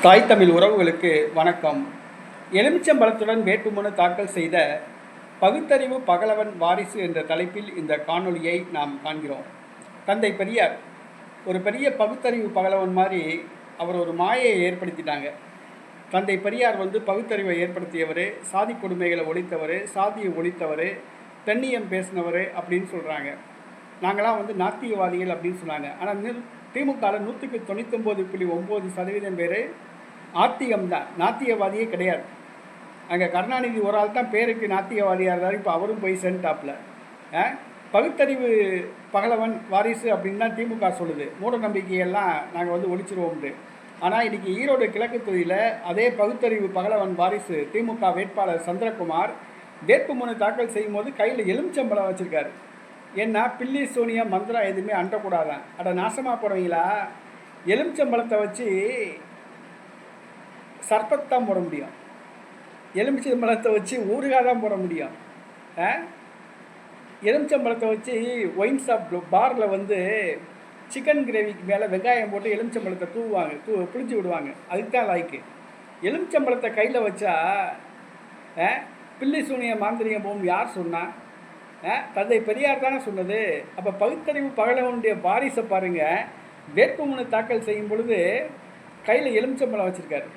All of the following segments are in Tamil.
தாய் தமிழ் உறவுகளுக்கு வணக்கம். எலுமிச்சம்பழத்துடன் வேட்புமனு தாக்கல் செய்த பகுத்தறிவு பகலவன் வாரிசு என்ற தலைப்பில் இந்த காணொளியை நாம் காண்கிறோம். தந்தை பெரியார் ஒரு பெரிய பகுத்தறிவு பகலவன் மாதிரி அவர் ஒரு மாயையை ஏற்படுத்திட்டாங்க. தந்தை பெரியார் பகுத்தறிவை ஏற்படுத்தியவர், சாதி கொடுமைகளை ஒழித்தவர், சாதியை ஒழித்தவர், பெண்ணியம் பேசினவர் அப்படின்னு சொல்கிறாங்க. நாங்களாம் நாத்திகவாதிகள் அப்படின்னு சொன்னாங்க. ஆனால் திமுகவில் 99.9% பேர் ஆத்திகம்தான், நாத்திகவாதியே கிடையாது. அங்கே கருணாநிதி ஒரு ஆள் தான் பேருக்கு நாத்திகவாதியாக இருந்தார். இப்போ அவரும் போய் சென்டாப்பில் பகுத்தறிவு பகலவன் வாரிசு அப்படின்னு தான் திமுக சொல்லுது. மூட நம்பிக்கையெல்லாம் நாங்கள் ஒழிச்சிருவோம்ட்டு. ஆனால் இன்றைக்கி ஈரோடு கிழக்கு தொகுதியில் அதே பகுத்தறிவு பகலவன் வாரிசு திமுக வேட்பாளர் சந்திரகுமார் வேட்புமனு தாக்கல் செய்யும் போது கையில் எலுமிச்சம்பழம் வச்சுருக்காரு. ஏன்னா பில்லி சோனியா மந்திரம் எதுவுமே அண்டக்கூடாதான். அட நாசமாக போடுவீங்களா? எலுமிச்சம்பழத்தை வச்சு சர்பத்தான் போட முடியும், எலுமிச்சம்பழத்தை வச்சு ஊறுகாய் தான் போட முடியும். எலுமிச்சம்பழத்தை வச்சு ஒயின் ஷாப் பாரில் சிக்கன் கிரேவிக்கு மேலே வெங்காயம் போட்டு எலுமிச்சம்பழத்தை புளிச்சு விடுவாங்க. அதுக்கு தான் லாய்க்கு. எலுமிச்சம்பழத்தை கையில் வச்சா பில்லி சூனிய மாந்திரியம் போகும் யார் சொன்னால்? தந்தை பெரியார் தானே சொன்னது. அப்போ பகுத்தறிவு பகலவனுடைய வாரிசை பாருங்கள். வேட்புமனு தாக்கல் செய்யும் பொழுது கையில் எலுமிச்சம்பழம் வச்சுருக்காரு.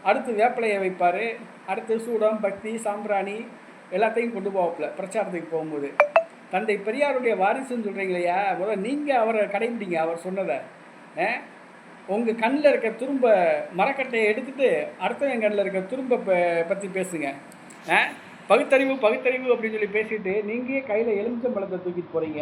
அடுத்து வேப்பிலையை வைப்பார். அடுத்து சூடம், பக்தி, சாம்பிராணி எல்லாத்தையும் கொண்டு போவாப்புல பிரச்சாரத்துக்கு போகும்போது. தந்தை பெரியாருடைய வாரிசுன்னு சொல்கிறீங்களையா, முதல்ல நீங்கள் அவரை கடைபிடிங்க. அவர் சொன்னதை உங்கள் கண்ணில் இருக்க துரும்ப மரக்கட்டையை எடுத்துகிட்டு அடுத்தவங்க கண்ணில் இருக்க துரும்ப பற்றி பேசுங்க. பகுத்தறிவு அப்படின்னு சொல்லி பேசிட்டு நீங்கள் கையில் எலுமிச்சம்பழத்தை தூக்கிட்டு போகிறீங்க.